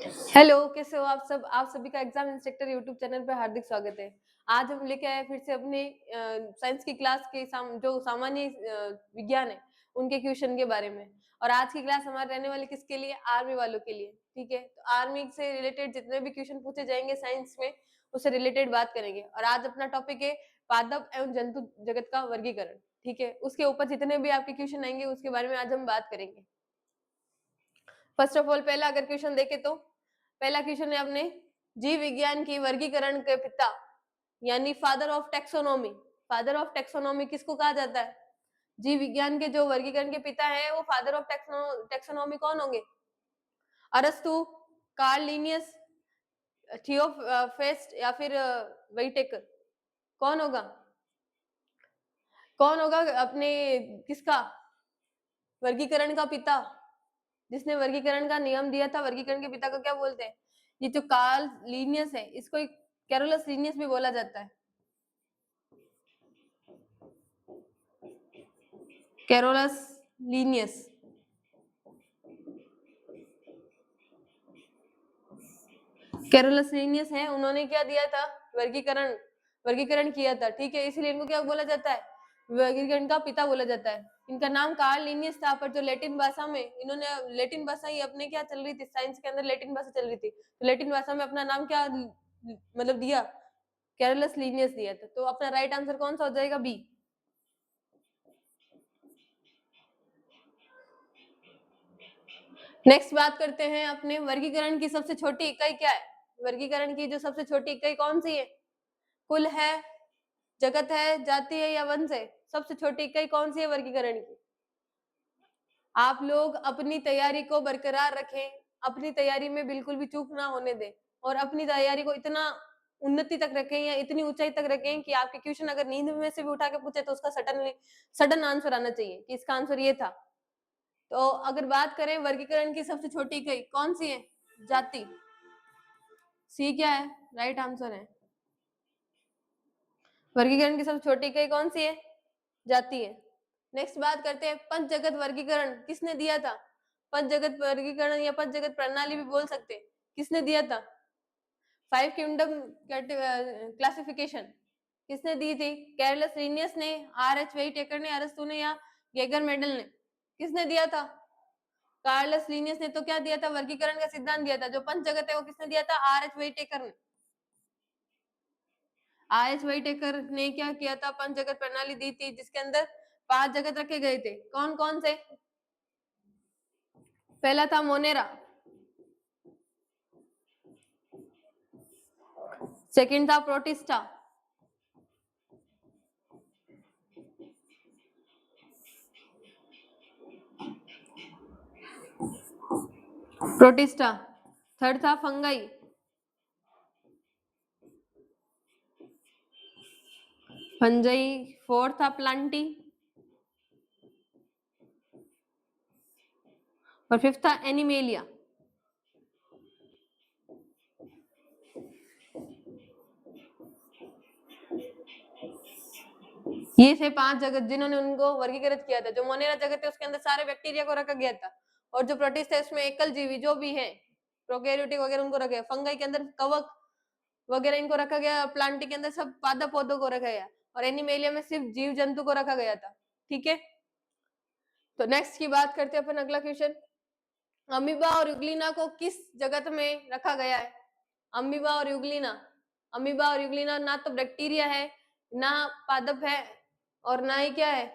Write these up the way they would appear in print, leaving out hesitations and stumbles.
Hello, कैसे हो आप सब? आप सभी का एग्जाम इंस्ट्रक्टर यूट्यूब चैनल पर हार्दिक स्वागत है। आज हम लेके आए फिर से अपने साइंस की क्लास के जो सामान्य विज्ञान है उनके क्वेश्चन के बारे में। और आज की क्लास हमारे रहने वाली किसके लिए? आर्मी वालों के लिए। ठीक है, तो आर्मी से रिलेटेड जितने भी क्वेश्चन पूछे जाएंगे साइंस में उससे रिलेटेड बात करेंगे। और आज अपना टॉपिक है पादप एवं जंतु जगत का वर्गीकरण। ठीक है, उसके ऊपर जितने भी आपके क्वेश्चन आएंगे उसके बारे में आज हम बात करेंगे। फर्स्ट ऑफ ऑल पहला अगर क्वेश्चन देखे तो पहला क्वेश्चन है अपने जीव विज्ञान की वर्गीकरण के पिता यानी father of taxonomy. Father of taxonomy किसको कहा जाता है? जीव विज्ञान के जो वर्गीकरण के पिता हैं वो फादर ऑफ टेक्सोनॉमी कौन होंगे? अरस्तु, कार्ल लिनियस, थियोफेस्ट या फिर वेइटेकर? कौन होगा? कौन होगा अपने किसका वर्गीकरण का पिता, जिसने वर्गीकरण का नियम दिया था? वर्गीकरण के पिता को क्या बोलते हैं? ये जो कार्ल लिनियस है इसको कैरोलस लिनियस भी बोला जाता है। Carolus Linnaeus. कैरोलस लिनियस है, उन्होंने क्या दिया था? वर्गीकरण वर्गीकरण किया था। ठीक है, इसलिए इनको क्या बोला जाता है? वर्गीकरण का पिता बोला जाता है। इनका नाम कार्ल लिनियस था, पर जो लैटिन भाषा में इन्होंने लैटिन भाषा ही अपने क्या चल रही थी, साइंस के अंदर लैटिन भाषा चल रही थी, तो लैटिन भाषा में अपना नाम क्या मतलब दिया? कैरोलस लिनियस दिया था। तो अपना राइट आंसर कौन सा हो जाएगा? बी। नेक्स्ट बात करते हैं अपने वर्गीकरण की सबसे छोटी इकाई क्या है? वर्गीकरण की जो सबसे छोटी इकाई कौन सी है? कुल है, जगत है, जाति है या वंश है? सबसे छोटी इकाई कौन सी है वर्गीकरण की? आप लोग अपनी तैयारी को बरकरार रखें, अपनी तैयारी में बिल्कुल भी चूक ना होने दें और अपनी तैयारी को इतना उन्नति तक रखें या इतनी ऊंचाई तक रखें कि आपके क्वेश्चन अगर नींद में से भी उठा के पूछे तो उसका सडन आंसर आना चाहिए कि इसका आंसर ये था। तो अगर बात करें वर्गीकरण की सबसे छोटी इकाई कौन सी है? जाति। सी क्या है? राइट आंसर है। वर्गीकरण की सबसे छोटी इकाई कौन सी है? जाति है। नेक्स्ट बात करते हैं पंच जगत वर्गीकरण किसने दिया था? पंच जगत वर्गीकरण या पंच जगत प्रणाली भी बोल सकते हैं, किसने दिया था? 5 किंगडम क्लासिफिकेशन किसने दी थी? कैरोलस लिनियस ने, आर.एच. वेइटेकर ने, अरस्तु ने या गेगर मेडल ने? किसने दिया था? कार्लस लिनियस ने तो क्या दिया था? वर्गीकरण का सिद्धांत दिया था। जो पंच जगत है वो किसने दिया था? आर.एच. वेइटेकर ने। आर.एच. वेइटेकर ने क्या किया था? पंच जगत प्रणाली दी थी जिसके अंदर 5 जगत रखे गए थे। कौन कौन से? पहला था मोनेरा, सेकंड था प्रोटिस्टा, प्रोटिस्टा, थर्ड था फंगाई, फंजाई, फोर्थ था प्लांटी और फिफ्थ था एनिमेलिया। ये थे 5 जगत जिन्होंने उनको वर्गीकृत किया था। जो मोनेरा जगत है उसके अंदर सारे बैक्टीरिया को रखा गया था और जो प्रोटिस्ट है उसमें एकल जीवी जो भी है प्रोकैरियोटिक वगैरह उनको रखा गया। फंगाई के अंदर कवक वगैरह इनको रखा गया। प्लांटी के अंदर सब पादप पौधों को रखा गया और एनिमेलिया में सिर्फ जीव जंतु को रखा गया था। ठीक है, तो नेक्स्ट की बात करते हैं अपन। अगला क्वेश्चन, अमीबा और यूग्लिना को किस जगत में रखा गया है? अमीबा और यूग्लिना, अमीबा और यूग्लिना ना तो बैक्टीरिया है, ना पादप है और ना ही क्या है,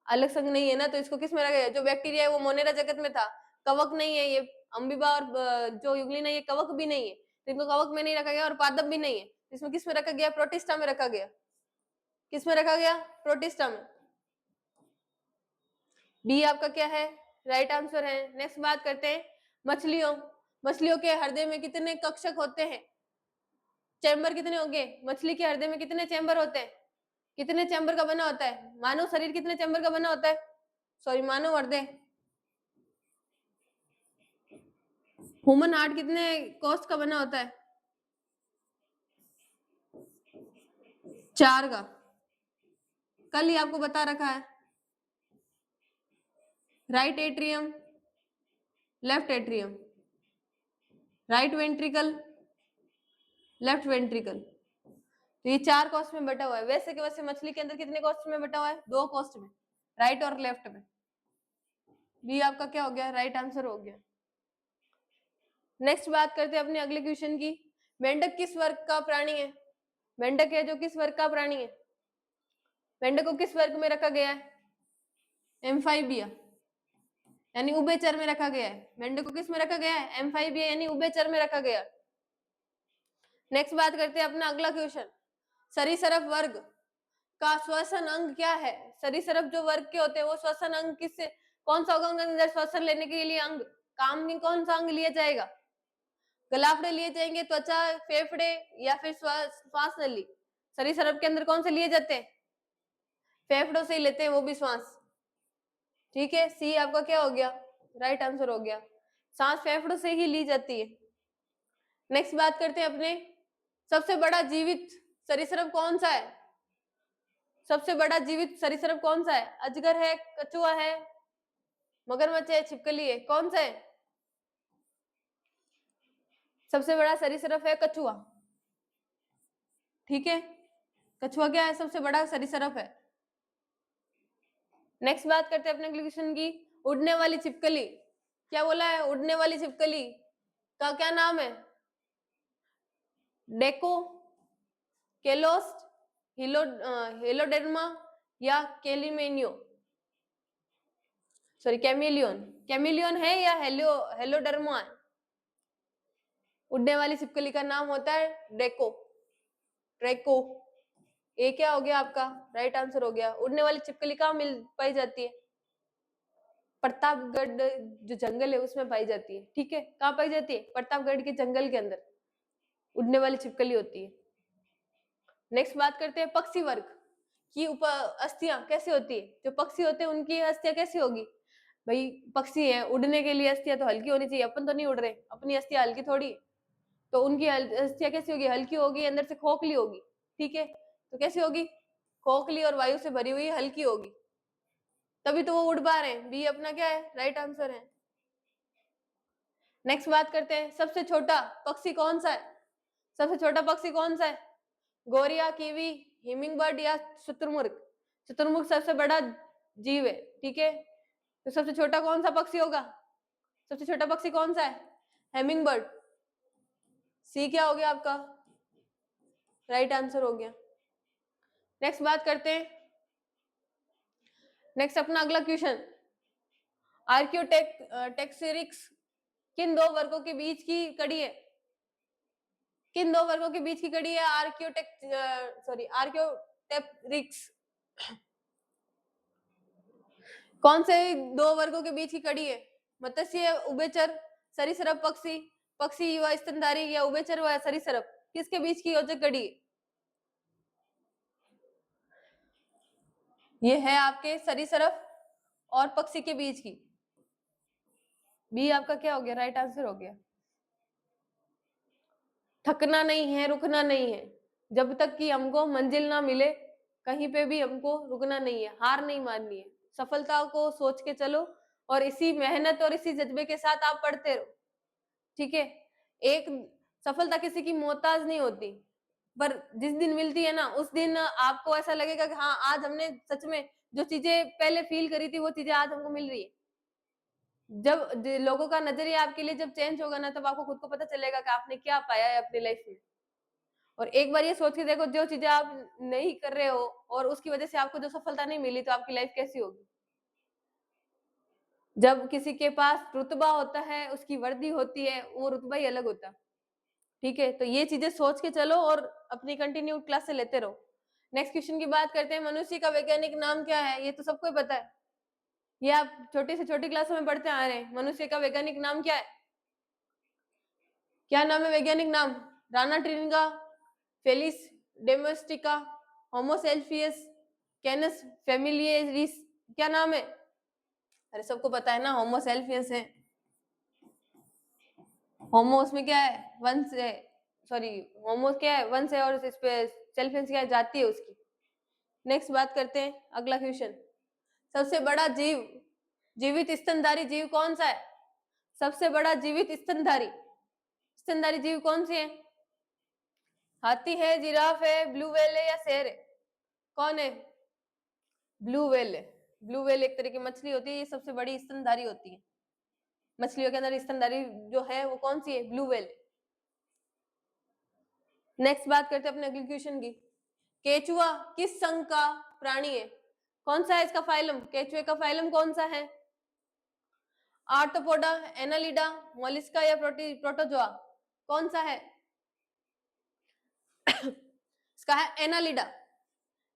अलग संग नहीं है ना, तो इसको किस में रखा गया? जो बैक्टीरिया है वो मोनेरा जगत में था, कवक नहीं है ये। अमीबा और जो यूग्लिना ये कवक भी नहीं है, तो इनको कवक में नहीं रखा गया और पादप भी नहीं है। इसमें किस में रखा गया? प्रोटिस्टा में रखा गया। किस में रखा गया? प्रोटिस्टा में। डी आपका क्या है? राइट आंसर है। नेक्स्ट बात करते हैं मछलियों। मछलियों के हृदय में कितने कक्षक होते हैं? चैम्बर कितने होंगे? मछली के हृदय में कितने चैम्बर होते हैं? कितने चैम्बर का बना होता है? मानव शरीर कितने चैम्बर का बना होता है? सॉरी, मानव हृदय, ह्यूमन हार्ट कितने कोस्ट का बना होता है? 4 का। कल ही आपको बता रखा है। Right atrium, left atrium. Right ventricle, left ventricle. तो ये 4 कोस्ट में बटा हुआ है। वैसे के वैसे मछली के अंदर कितने कोस्ट में बटा हुआ है? 2 कोस्ट में, राइट और लेफ्ट में। बी आपका क्या हो गया? राइट आंसर हो गया। नेक्स्ट बात करते हैं अपने अगले क्वेश्चन की। मेंढक किस वर्ग का प्राणी है? मेंढक है जो किस वर्ग का प्राणी है? मेंढक को किस वर्ग में रखा गया है? एम्फाइबिया, यानी उभयचर में रखा गया है। मेंढक को किस में रखा गया है? एम्फाइबिया यानी उभयचर में रखा गया। नेक्स्ट बात करते हैं अपना अगला क्वेश्चन। सरीसृप वर्ग का श्वसन अंग क्या है? सरीसृप जो वर्ग के होते हैं वो श्वसन अंग किससे, कौन सा अंग अंदर श्वसन लेने के लिए अंग, काम में कौन सा अंग लिया जाएगा? गलाफड़े लिए जाएंगे, त्वचा, फेफड़े या फिर श्वास नली? सरीसृप के अंदर कौन से लिए जाते हैं? फेफड़ों से ही लेते हैं, वो भी श्वास। ठीक है, सी आपका क्या हो गया? राइट आंसर हो गया। सांस फेफड़ों से ही ली जाती है। नेक्स्ट बात करते हैं अपने, सबसे बड़ा जीवित सरीसृप कौन सा है? सबसे बड़ा जीवित सरीसृप कौन सा है? अजगर है, कछुआ है, मगरमच्छ है, छिपकली है? कौन सा है? सबसे बड़ा सरीसृप है कछुआ। ठीक है, कछुआ क्या है? सबसे बड़ा सरीसृप है। नेक्स्ट बात करते हैं अपने क्वेश्चन की। उड़ने वाली छिपकली, क्या बोला है? उड़ने वाली छिपकली का क्या नाम है? डेको, केलोस्ट, हेलोडेर्मा या कैलिमेनियो? Sorry, chameleon. कैमिलियन है या हेलोडर्मा है? उड़ने वाली छिपकली का नाम होता है डेको, ट्रेको। ये क्या हो गया आपका? राइट आंसर हो गया। उड़ने वाली छिपकली कहाँ मिल पाई जाती है? प्रतापगढ़ जो जंगल है उसमें पाई जाती है। ठीक है, कहाँ पाई जाती है? प्रतापगढ़ के जंगल के अंदर उड़ने वाली छिपकली होती है। नेक्स्ट बात करते हैं पक्षी वर्ग की अस्थियां कैसी होती है? जो पक्षी होते हैं उनकी अस्थियां कैसी होगी? भाई पक्षी है, उड़ने के लिए अस्थियां तो हल्की होनी चाहिए। अपन तो नहीं उड़ रहे, अपनी अस्थियां हल्की थोड़ी, तो उनकी अस्थियां कैसी होगी? हल्की होगी, अंदर से खोखली होगी। ठीक है, तो कैसी होगी? खोखली और वायु से भरी हुई हल्की होगी, तभी तो वो उड़ पा रहे हैं। बी अपना क्या है? राइट आंसर है। नेक्स्ट बात करते हैं, सबसे छोटा पक्षी कौन सा है? सबसे छोटा पक्षी कौन सा है? गोरिया, कीवी, हिमिंग बर्ड या शुतुरमुर्ग? शुतुरमुर्ग सबसे बड़ा जीव है। ठीक है, तो सबसे छोटा कौन सा पक्षी होगा? सबसे छोटा पक्षी कौन सा है? Hamming bird. सी क्या हो गया आपका? राइट आंसर हो गया। नेक्स्ट बात करते हैं, नेक्स्ट अपना अगला क्वेश्चन। आर्कियोटेक्सिरिक्स किन दो वर्गों के बीच की कड़ी है? किन दो वर्गों के बीच की कड़ी है? आर्कियोटेप्रिक्स कौन से दो वर्गों के बीच की कड़ी है? मत्स्य, उभयचर, सरीसृप पक्षी, पक्षी व स्तनधारी या उभयचर व सरीसृप? किसके बीच की योजक कड़ी है? ये है आपके सरीसृप और पक्षी के बीच की। बी आपका क्या हो गया? राइट आंसर हो गया। थकना नहीं है, रुकना नहीं है, जब तक कि हमको मंजिल ना मिले कहीं पे भी हमको रुकना नहीं है, हार नहीं माननी है। सफलता को सोच के चलो और इसी मेहनत और इसी जज्बे के साथ आप पढ़ते रहो। ठीक है, एक सफलता किसी की मोहताज नहीं होती, पर जिस दिन मिलती है ना उस दिन आपको ऐसा लगेगा कि हाँ आज हमने सच में जो चीजें पहले फील करी थी वो चीजें आज हमको मिल रही है। जब लोगों का नजरिया आपके लिए जब चेंज होगा ना, तब आपको खुद को पता चलेगा कि आपने क्या पाया है अपनी लाइफ में। और एक बार ये सोच के देखो, जो चीजें आप नहीं कर रहे हो और उसकी वजह से आपको जो सफलता नहीं मिली, तो आपकी लाइफ कैसी होगी। जब किसी के पास रुतबा होता है, उसकी वर्दी होती है, वो रुतबा ही अलग होता है। ठीक है, तो ये चीजें सोच के चलो और अपनी कंटिन्यू क्लास से लेते रहो। नेक्स्ट क्वेश्चन की बात करते हैं, मनुष्य का वैज्ञानिक नाम क्या है? ये तो सबको ही पता है, ये आप छोटी से छोटी क्लासों में पढ़ते आ रहे हैं। मनुष्य का वैज्ञानिक नाम क्या है? क्या नाम है वैज्ञानिक नाम? Rana tigrina, Felis domestica, Homo sapiens, Canis familiaris? क्या नाम है? अरे सबको पता है ना, होमोसेल्फियस है। होमो उसमें क्या है? वंश है, सॉरी होमो क्या है? वंश है, और इस पे सेल्फियस क्या है? जाति है उसकी। नेक्स्ट बात करते हैं अगला क्वेश्चन। सबसे बड़ा जीवित स्तनधारी जीव कौन सा है? सबसे बड़ा जीवित स्तनधारी, स्तनधारी जीव कौन सी है? हाथी है, जिराफ है, ब्लू व्हेल है या शेर है? कौन है? ब्लू व्हेल है। ब्लू व्हेल एक तरह की मछली होती है, ये सबसे बड़ी स्तनधारी होती है। मछलियों के अंदर स्तनधारी जो है वो कौन सी है? Blue whale. नेक्स्ट बात करते हैं अपने अगले क्वेश्चन की। केचुआ किस संघ का प्राणी है? कौन सा है इसका फाइलम? केचुए का फाइलम कौन सा है? आर्थ्रोपोडा, एनालिडा, मोलिस्का या प्रोटोजोआ? कौन सा है? इसका है एनालिडा।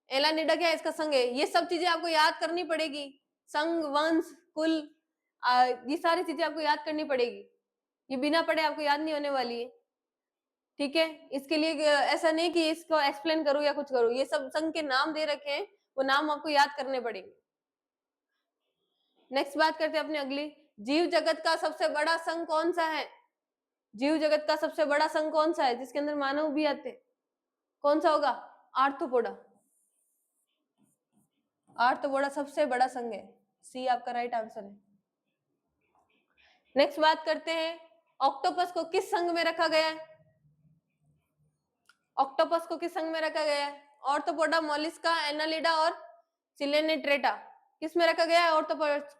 एनालिडा क्या है? इसका संघ है। ये सब चीजें आपको याद करनी पड़ेगी। संघ, वंश, कुल, ये सारी चीजें आपको याद करनी पड़ेगी। ये बिना पढ़े आपको याद नहीं होने वाली है। ठीक है, इसके लिए ऐसा नहीं कि इसको एक्सप्लेन करूं या कुछ करूं, ये सब संघ के नाम दे रखे हैं, वो नाम आपको याद करने पड़ेंगे। नेक्स्ट बात करते हैं अपनी अगली। जीव जगत का सबसे बड़ा संघ कौन सा है? जीव जगत का सबसे बड़ा संघ कौन सा है जिसके अंदर मानव भी आते हैं? कौन सा होगा? आर्थ्रोपोडा। आर्थ्रोपोडा सबसे बड़ा संघ है। सी आपका राइट आंसर है। नेक्स्ट बात करते हैं, ऑक्टोपस को किस संघ में रखा गया है? ऑक्टोपस को किस संघ में रखा गया है? ऑर्थ्रोपोडा, मोलिस्का, एनालिडा और सिलेनेट्रेटा, किस में रखा गया है? ऑर्थ्रोपस,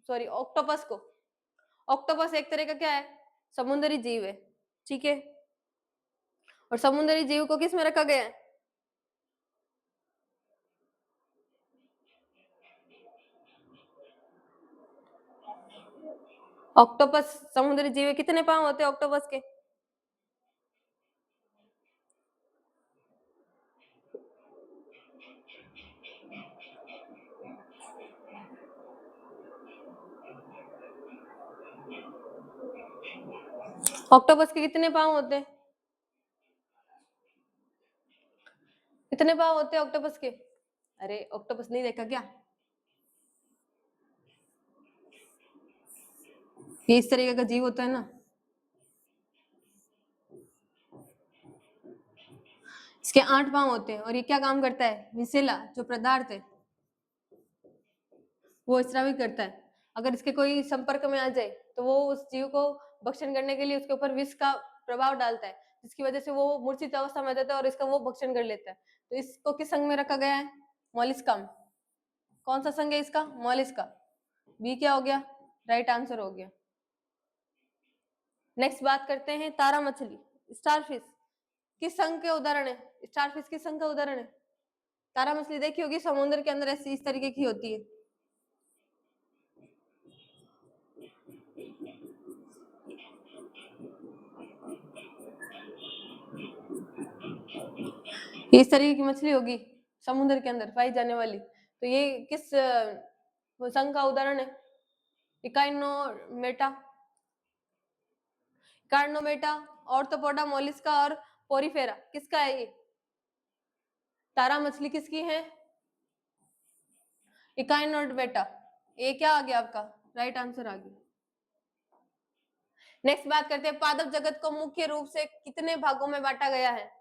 सॉरी, ऑक्टोपस को। ऑक्टोपस एक तरह का क्या है? समुद्री जीव है। ठीक है, और समुद्री जीव को किस में रखा गया है? ऑक्टोपस समुद्री जीव है। कितने पांव होते हैं ऑक्टोपस के? ऑक्टोपस के कितने पांव होते हैं? कितने पांव होते हैं ऑक्टोपस के? अरे ऑक्टोपस नहीं देखा क्या? ये इस तरीके का जीव होता है ना। इसके 8 पांव होते हैं और ये क्या काम करता है? विसेला जो पदार्थ है वो स्रावित करता है। अगर इसके कोई संपर्क में आ जाए तो वो उस जीव को भक्षण करने के लिए उसके ऊपर विष का प्रभाव डालता है, जिसकी वजह से वो मूर्छित अवस्था में आ जाता है और इसका वो भक्षण कर लेता है। तो इसको किस संघ में रखा गया है? मोलिस्का में। कौन सा संघ है इसका? मोलिस्का। बी क्या हो गया? राइट आंसर हो गया। नेक्स्ट बात करते हैं, तारा मछली, स्टारफिश किस संघ के उदाहरण है? स्टारफिश किस संघ का उदाहरण है? तारा मछली देखी होगी, समुद्र के अंदर ऐसी इस तरीके की होती है। ये इस तरीके की मछली होगी समुद्र के अंदर पाई जाने वाली। तो ये किस संघ का उदाहरण है? इकाइनोमेटा, कार्नोमेटा, ऑर्थोपोडा, मोलिस्का और पोरीफेरा, किसका है ये? तारा मछली किसकी है? इकाइनोमेटा। ये क्या आ गया आपका? राइट आंसर आ गया। नेक्स्ट बात करते हैं, पादप जगत को मुख्य रूप से कितने भागों में बांटा गया है?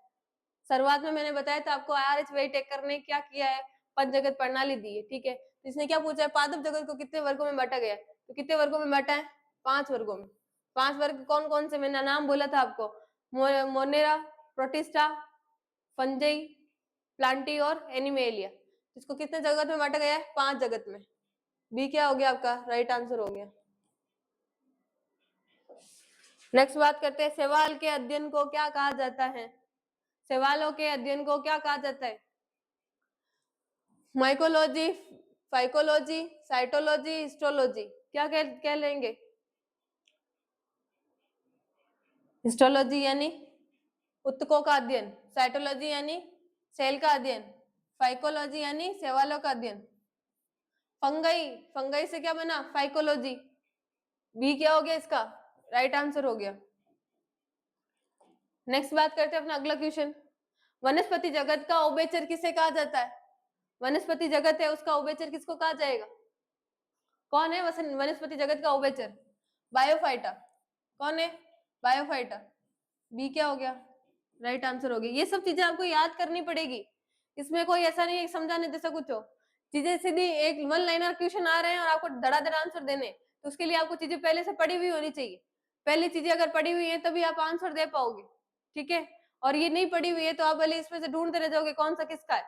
शुरुआत में मैंने बताया था आपको, आरएच वेइटेकर ने क्या किया है? पंचजगत प्रणाली दी है। ठीक है, इसने क्या पूछा है? पादप जगत को कितने वर्गों में बांटा गया है? तो कितने वर्गों में बांटा है? 5 वर्गों में। 5 वर्ग कौन कौन से? मैंने नाम बोला था आपको, मोनेरा, प्रोटिस्टा, फंजाई, प्लांटी और एनिमेलिया। इसको कितने जगत में बांटा गया है? 5 जगत में। बी क्या हो गया आपका? राइट आंसर हो गया। नेक्स्ट बात करते हैं, शैवाल के अध्ययन को क्या कहा जाता है? शैवालों के अध्ययन को क्या कहा जाता है? माइकोलॉजी, फाइकोलॉजी, साइटोलॉजी, हिस्टोलॉजी, क्या कह लेंगे? हिस्टोलॉजी यानी उत्तकों का अध्ययन, साइटोलॉजी यानी सेल का अध्ययन, फाइकोलॉजी यानी शैवालों का अध्ययन। फंगई, फंगई से क्या बना? फाइकोलॉजी। बी क्या हो गया इसका? राइट आंसर हो गया। नेक्स्ट बात करते हैं अपना अगला क्वेश्चन, वनस्पति जगत का उभयचर किसे कहा जाता है? वनस्पति जगत है उसका उभयचर किसको कहा जाएगा? कौन है वनस्पति जगत का उभयचर? बायोफाइटा। कौन है? बायोफाइटा। बी क्या हो गया? राइट आंसर हो गया। ये सब चीजें आपको याद करनी पड़ेगी, इसमें कोई ऐसा नहीं है समझाने जैसा कुछ हो। चीजें सीधी एक 1 लाइनर क्वेश्चन आ रहे हैं और आपको धड़ाधड़ आंसर देने, तो उसके लिए आपको चीजें पहले से पढ़ी हुई होनी चाहिए। पहले चीजें अगर पढ़ी हुई है तभी आप आंसर दे पाओगे, ठीक है। और ये नहीं पढ़ी हुई है तो आप भले इसमें से ढूंढते रह जाओगे कौन सा किसका है।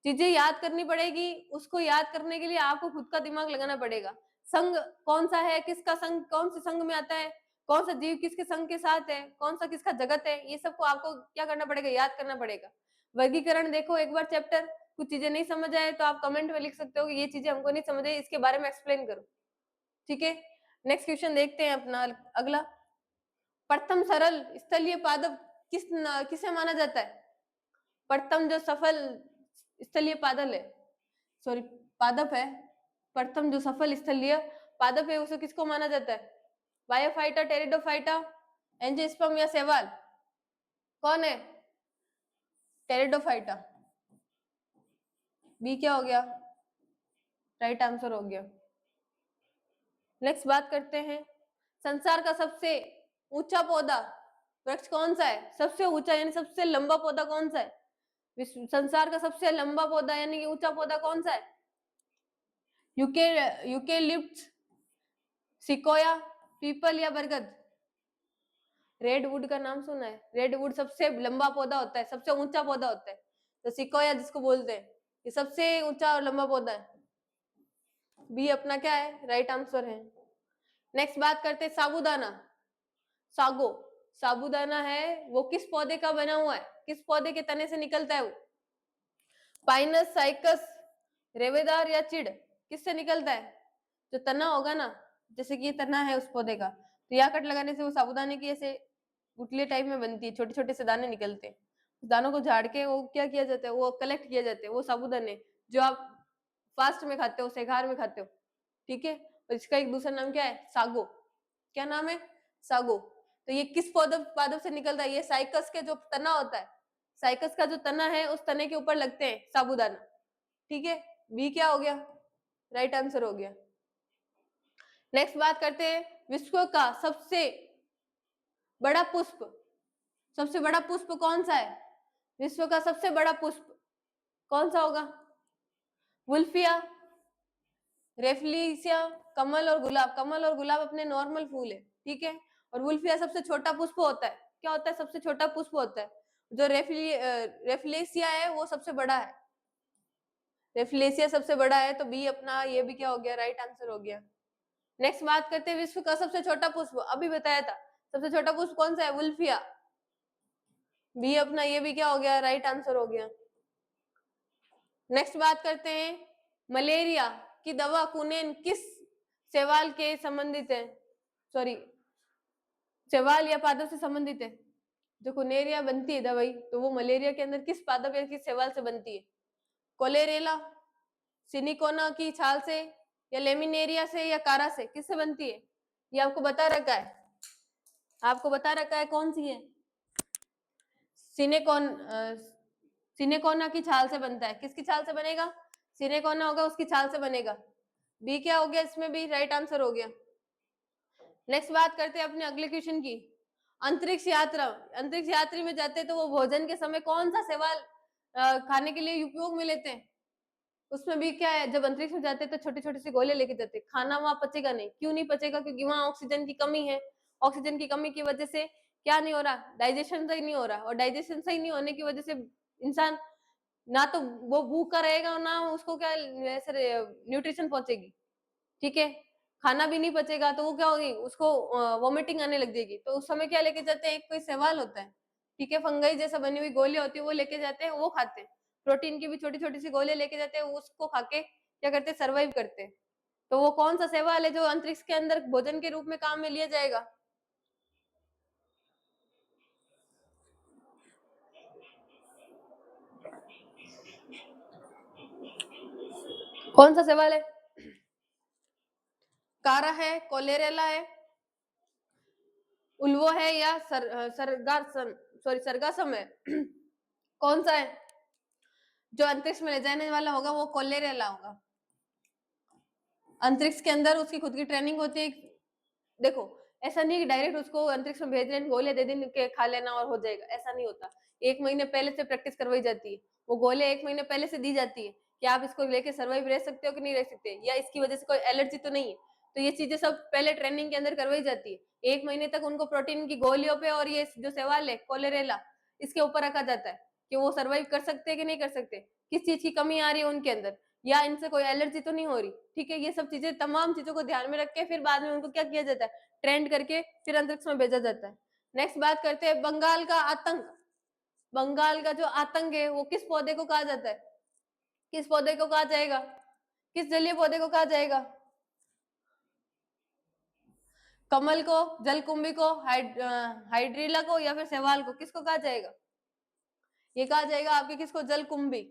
चीजें याद करनी पड़ेगी, उसको याद करने के लिए आपको खुद का दिमाग लगाना पड़ेगा। संघ कौन सा है, किसका संघ कौन से संघ में आता है, कौन सा जीव किसके संघ के साथ है, कौन सा किसका जगत है, ये सबको आपको क्या करना पड़ेगा, याद करना पड़ेगा। वर्गीकरण देखो एक बार चैप्टर, कुछ चीजें नहीं समझ आए तो आप कमेंट में लिख सकते हो कि ये चीजें हमको नहीं समझ आई, इसके बारे में एक्सप्लेन करो, ठीक है। नेक्स्ट क्वेश्चन देखते हैं अपना अगला। प्रथम सरल स्थलीय पादप किसे माना जाता है? प्रथम जो सफल स्थलीय पादप है, सॉरी पादप है, प्रथम जो सफल स्थलीय पादप है उसे किसको माना जाता है? बायोफाइटा, टेरिडोफाइटा, एंजियोस्पर्म या शैवाल? कौन है? टेरिडोफाइटा। बी क्या हो गया? राइट आंसर हो गया। नेक्स्ट बात करते हैं, संसार का सबसे ऊंचा पौधा वृक्ष कौन सा है? सबसे ऊंचा यानी सबसे लंबा पौधा कौन सा है? संसार का सबसे लंबा पौधा यानी कि ऊंचा पौधा कौन सा है? यूके यूकेलिप्टस, सिकोया, पीपल या बरगद? रेडवुड का नाम सुना है? रेडवुड सबसे लंबा पौधा होता है, सबसे ऊंचा पौधा होता है। तो सिकोया जिसको बोलते हैं ये सबसे ऊंचा और लंबा पौधा है। बी अपना क्या है? राइट आंसर है। नेक्स्ट बात करते हैं साबूदाना, सागो। साबूदाना है वो किस पौधे का बना हुआ है? किस पौधे के तने से निकलता है वो? पाइनस, साइकस, रेवेदार या चिड़? किससे निकलता है? जो तना होगा ना, जैसे कि ये तना है उस पौधे का, तो या कट लगाने से वो साबूदाने की ऐसे गुठली टाइप में बनती है, छोटे छोटे से दाने निकलते हैं। उस दानों को झाड़ के वो क्या किया जाता है, वो कलेक्ट किया जाते हैं, वो साबूदाने जो आप फास्ट में खाते हो, सेघार में खाते हो, ठीक है। और इसका एक दूसरा नाम क्या है? सागो। क्या नाम है? सागो। तो ये किस पादप पादप से निकलता है? ये साइकस के जो तना होता है, साइकस का जो तना है उस तने के ऊपर लगते हैं साबूदाना, ठीक है। बी क्या हो गया? राइट आंसर हो गया। नेक्स्ट बात करते हैं, विश्व का सबसे बड़ा पुष्प, सबसे बड़ा पुष्प कौन सा है? विश्व का सबसे बड़ा पुष्प कौन सा होगा? वुल्फिया, रेफलिसिया, कमल और गुलाब? कमल और गुलाब अपने नॉर्मल फूल है, ठीक है। और वुल्फिया सबसे छोटा पुष्प होता है। क्या होता है? सबसे छोटा पुष्प होता है। जो रेफलेसिया है वो सबसे बड़ा है। रेफलेसिया सबसे बड़ा है, तो बी अपना ये भी क्या हो गया? राइट आंसर हो गया। नेक्स्ट बात करते हैं, विश्व का सबसे छोटा पुष्प, अभी बताया था सबसे छोटा पुष्प कौन सा है? वुल्फिया। बी अपना ये भी क्या हो गया? राइट आंसर हो गया। नेक्स्ट बात करते हैं, मलेरिया की दवा कुनेन किस शैवाल के संबंधित है? सॉरी, शैवाल या पादप से संबंधित है? जो कुनेरिया बनती है दवाई, तो वो मलेरिया के अंदर किस पादप या किस शैवाल से बनती है? कोलेरेला, सिनिकोना की छाल से, या लेमिनेरिया से, या कारा से? किससे बनती है? ये आपको बता रखा है, आपको बता रखा है कौन सी है। सिनेकोन सिनेकोना की छाल से बनता है। किसकी छाल से बनेगा? सिनेकोना होगा, उसकी छाल से बनेगा। बी क्या हो गया? इसमें भी राइट आंसर हो गया। नेक्स्ट बात करते हैं अपने अगले क्वेश्चन की, अंतरिक्ष यात्रा। अंतरिक्ष यात्री में जाते हैं तो वो भोजन के समय कौन सा शैवाल खाने के लिए उपयोग में लेते हैं? उसमें भी क्या है, जब अंतरिक्ष में जाते हैं तो छोटे छोटे से गोले लेके जाते हैं। खाना वहां पचेगा नहीं, क्यों नहीं पचेगा? क्योंकि वहां ऑक्सीजन की कमी है। ऑक्सीजन की कमी की वजह से क्या नहीं हो रहा? डाइजेशन सही नहीं हो रहा, और डाइजेशन सही नहीं होने की वजह से इंसान ना तो वो भूखा रहेगा और ना उसको क्या ऐसे न्यूट्रिशन पहुंचेगी, ठीक है। खाना भी नहीं पचेगा तो वो क्या होगी, उसको वॉमिटिंग आने लग जाएगी। तो उस समय क्या लेके जाते हैं? एक कोई सवाल होता है, ठीक है, फंगई जैसा बनी हुई गोली होती है, वो लेके जाते हैं, वो खाते हैं। प्रोटीन की भी छोटी छोटी सी गोली लेके जाते हैं, उसको खा के क्या करते हैं? सर्वाइव करते हैं। तो वो कौन सा सवाल है जो अंतरिक्ष के अंदर भोजन के रूप में काम में लिया जाएगा? कौन सा सवाल है? कारा है, कोलेरेला है, उल्वो है, या सरगासम, सॉरी सरगासम है? कौन सा है? जो अंतरिक्ष में ले जाने वाला होगा वो कोलेरेला होगा। अंतरिक्ष के अंदर उसकी खुद की ट्रेनिंग होती है। देखो, ऐसा नहीं कि डायरेक्ट उसको अंतरिक्ष में भेज रहे हैं, गोले दे दिन के खा लेना और हो जाएगा, ऐसा नहीं होता। 1 महीने पहले से प्रैक्टिस करवाई जाती है। वो गोले 1 महीने पहले से दी जाती है कि आप इसको लेके सर्वाइव रह सकते हो कि नहीं रह सकते, या इसकी वजह से कोई एलर्जी तो नहीं है। तो ये चीजें सब पहले ट्रेनिंग के अंदर करवाई जाती है। 1 महीने तक उनको प्रोटीन की गोलियों पे और ये जो सवाल है कोलेरेला इसके ऊपर रखा जाता है कि वो सर्वाइव कर सकते हैं कि नहीं कर सकते, किस चीज की कमी आ रही है उनके अंदर, या इनसे कोई एलर्जी तो नहीं हो रही। ठीक है, ये सब चीजें तमाम चीजों को ध्यान में रख के फिर बाद में उनको क्या किया जाता है, ट्रेंड करके फिर अंतरिक्ष में भेजा जाता है। नेक्स्ट बात करते हैं बंगाल का आतंक। बंगाल का जो आतंक है वो किस पौधे को कहा जाता है, किस पौधे को कहा जाएगा, किस जलीय पौधे को कहा जाएगा? कमल को, जलकुंभी को, हाइड्रीला को, या फिर शैवाल को, किसको कहा जाएगा? ये कहा जाएगा आपके किसको, जलकुंभी।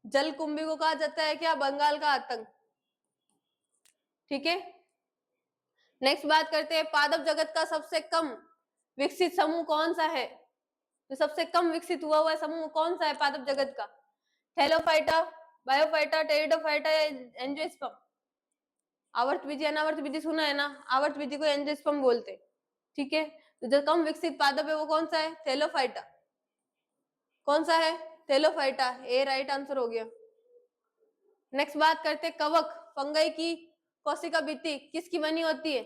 जलकुंभी को कहा जाता है क्या, बंगाल का आतंक। ठीक है, नेक्स्ट बात करते हैं पादप जगत का सबसे कम विकसित समूह कौन सा है, जो सबसे कम विकसित हुआ है समूह कौन सा है पादप जगत का? Thallophyta, Bryophyta, pteridophyta, angiosperm. आवर्त बीजी अनावर्त बीजी सुना है ना, आवर्त बीजी को एंजियोस्पर्म बोलते हैं। ठीक है, तो जो कम विकसित पादप है वो कौन सा है, थैलोफाइटा। कौन सा है, थैलोफाइटा, ए राइट आंसर हो गया। नेक्स्ट बात करते हैं कवक, फंगई की कोशिका भित्ति किसकी बनी होती है?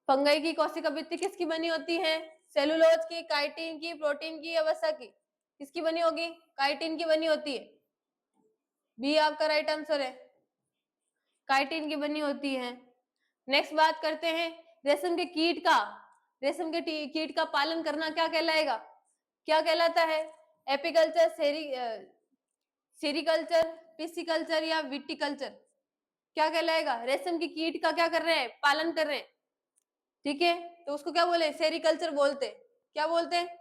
फंगई की कोशिका भित्ति किसकी बनी होती है? सेलुलोज की, काइटिन की, प्रोटीन की या वसा की? किसकी बनी होगी? काइटिन की बनी होती है। बी आपका राइट आंसर है, काइटिन की बनी होती है। नेक्स्ट बात करते हैं रेशम के कीट का, रेशम के कीट का पालन करना क्या कहलाएगा, क्या कहलाता है? एपीकल्चर, सेरिकल्चर, पिसिकल्चर या विटिकल्चर, क्या कहलाएगा? रेशम की कीट का क्या कर रहे हैं, पालन कर रहे हैं। ठीक है, तो उसको क्या बोले, सेरिकल्चर बोलते। क्या बोलते हैं,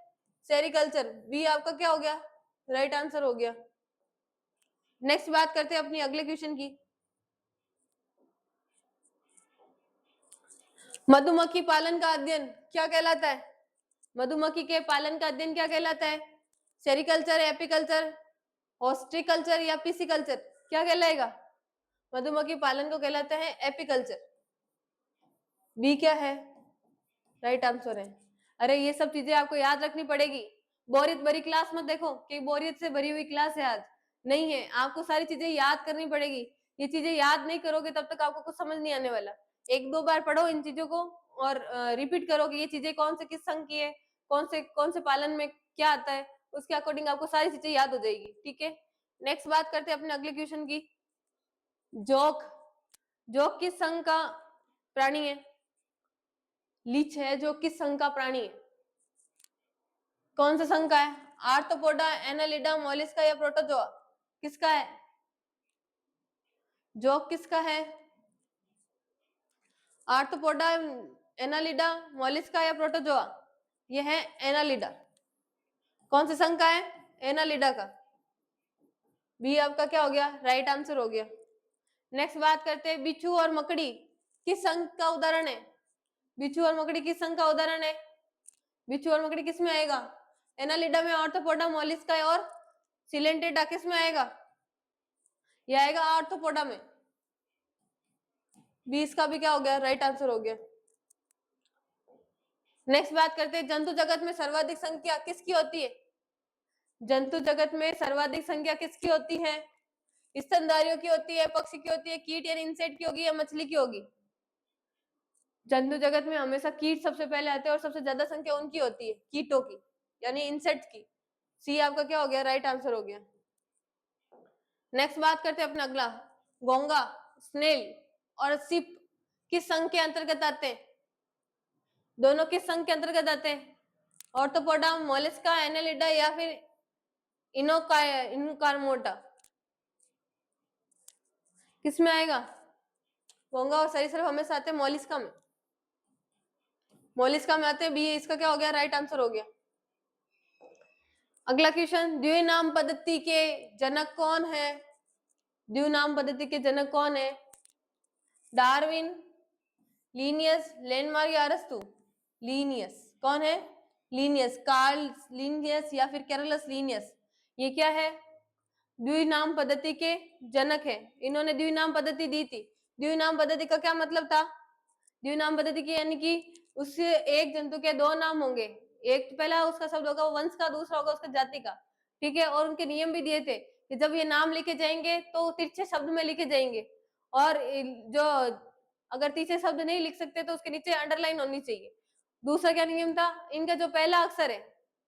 सेरिकल्चर। बी आपका क्या हो गया, राइट आंसर हो गया। नेक्स्ट बात करते हैं अपनी अगले क्वेश्चन की। मधुमक्खी पालन का अध्ययन क्या कहलाता है? मधुमक्खी के पालन का अध्ययन क्या कहलाता है? सेरिकल्चर, एपीकल्चर, हॉस्टिकल्चर या पिसिकल्चर, क्या कहलाएगा? मधुमक्खी पालन को कहलाता है एपीकल्चर। बी क्या है, राइट आंसर है। अरे ये सब चीजें आपको याद रखनी पड़ेगी। बोरियत भरी क्लास मत देखो कि बोरियत से भरी हुई क्लास है आज, नहीं है, आपको सारी चीजें याद करनी पड़ेगी। ये चीजें याद नहीं करोगे तब तक आपको कुछ समझ नहीं आने वाला। 1-2 बार पढ़ो इन चीजों को और रिपीट करो कि ये चीजें कौन से किस संघ की है, कौन से पालन में क्या आता है, उसके अकॉर्डिंग आपको सारी चीजें याद हो जाएगी। ठीक है, नेक्स्ट बात करते हैं अपने अगले क्वेश्चन की। जोक, जोक किस संघ का प्राणी है? लीच है जो किस संघ का प्राणी है? कौन सा संघ का है? आर्थ्रोपोडा, एनालिडा, मोलिस्का या प्रोटोजोआ, किसका है? जोक किसका है? आर्थ्रोपोडा, एनालिडा, मोलिस्का या प्रोटोजोआ? ये है एनालिडा। कौन से संघ का है? एनालिडा का। बी आपका क्या हो गया, राइट आंसर हो गया। नेक्स्ट बात करते हैं बिच्छू और मकड़ी किस संघ का उदाहरण है? बिच्छू और मकड़ी किस संघ का उदाहरण है? बिच्छू और मकड़ी किस में आएगा? एनालिडा में, आर्थ्रोपोडा, मोलिस्का और सिलेंटेटा किस में आएगा? ये आएगा आर्थ्रोपोडा में। 20 का भी क्या हो गया, राइट आंसर हो गया। नेक्स्ट बात करते हैं जंतु जगत में सर्वाधिक संख्या किसकी होती है? जंतु जगत में सर्वाधिक संख्या किसकी होती है? स्तनधारियों की होती है, पक्षी की होती है, कीट या इंसेक्ट की होगी या मछली की होगी? जंतु जगत में हमेशा कीट सबसे पहले आते हैं और सबसे ज्यादा संख्या उनकी होती है, कीटों की, यानी इंसेक्ट की। सी आपका क्या हो गया, राइट आंसर हो गया। नेक्स्ट बात करते हैं अपना अगला, घोंगा, स्नेल और सिप किस संघ के अंतर्गत आते हैं? दोनों किस संघ के अंतर्गत आते हैं? ऑर्थोपोडा, मोलस्का, एनालिडा या फिर इनोकार्मोटा, किस में आएगा? घोंगा और सरीसृप हमेशा आते हैं मोलिस्का में, मोलिस्का में आते हैं। बी इसका क्या हो गया, राइट आंसर हो गया। अगला क्वेश्चन, द्विनाम पद्धति के जनक कौन है? द्विनाम पद्धति के जनक कौन है? डार्विन, लीनियस, लैंडमार्क या अरस्तु? लीनियस। कौन है? लीनियस, कार्ल लीनियस या फिर कैरोलस लीनियस। ये क्या है? द्विनाम पद्धति के जनक है, इन्होंने द्विनाम पद्धति दी थी। द्विनाम पद्धति का क्या मतलब था? द्विनाम पद्धति की यानी कि उससे एक जंतु के 2 नाम होंगे, एक तो पहला उसका शब्द होगा वंश का, दूसरा होगा उसका जाति का। ठीक है, और उनके नियम भी दिए थे कि जब ये नाम लिखे जाएंगे तो तिरछे शब्द में लिखे जाएंगे और जो अगर तीसरे शब्द नहीं लिख सकते तो उसके नीचे अंडरलाइन होनी चाहिए। दूसरा क्या नियम था, इनका जो पहला अक्षर है,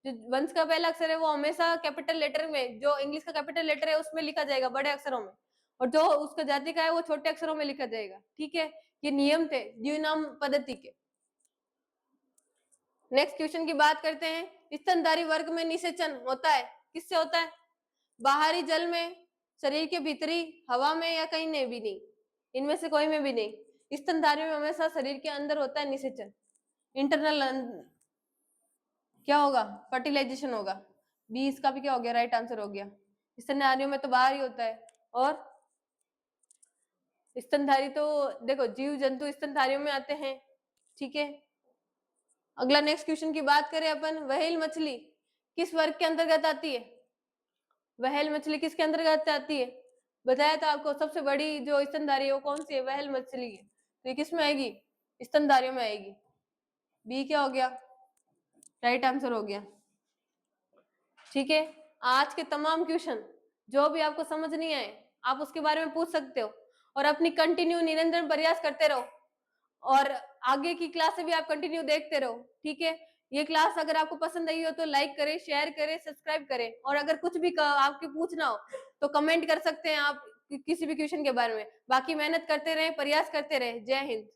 जो वंश का पहला अक्षर है वो हमेशा कैपिटल लेटर में, जो इंग्लिश का कैपिटल लेटर है उसमें लिखा जाएगा बड़े अक्षरों में, और जो उसका जाति का है वो छोटे अक्षरों में लिखा जाएगा। ठीक है, ये नियम थे द्विनाम पद्धति के। नेक्स्ट क्वेश्चन की बात करते हैं। स्तनधारी वर्ग में निषेचन होता है, किससे होता है? बाहरी जल में, शरीर के भीतरी हवा में, या कहीं नहीं भी नहीं, इनमें से कोई में भी नहीं। स्तनधारियों में हमेशा शरीर के अंदर होता है निषेचन, इंटरनल क्या होगा, फर्टिलाइजेशन होगा। बी इसका भी क्या हो गया, राइट आंसर हो गया। स्तनधारियों में तो बाहर ही होता है। और स्तनधारी तो देखो जीव जंतु स्तनधारियों में आते हैं। ठीक है, अगला नेक्स्ट क्वेश्चन की बात करें अपन, व्हेल मछली किस वर्ग के अंतर्गत आती है? व्हेल मछली किसके अंतर्गत आती है? बताया था आपको, सबसे बड़ी जो स्तनधारी है वो कौन सी है? व्हेल मछली है। तो ये किस में आएगी? स्तनधारियों में आएगी। बी क्या हो गया, राइट आंसर हो गया। ठीक है, आज के तमाम क्वेश्चन जो भी आपको समझ नहीं आए आप उसके बारे में पूछ सकते हो, और अपनी कंटिन्यू निरंतर प्रयास करते रहो, और आगे की क्लास भी आप कंटिन्यू देखते रहो। ठीक है, ये क्लास अगर आपको पसंद आई हो तो लाइक करें, शेयर करें, सब्सक्राइब करें, और अगर कुछ भी आपके पूछना हो तो कमेंट कर सकते हैं आप किसी भी क्वेश्चन के बारे में। बाकी मेहनत करते रहे, प्रयास करते रहे। जय हिंद।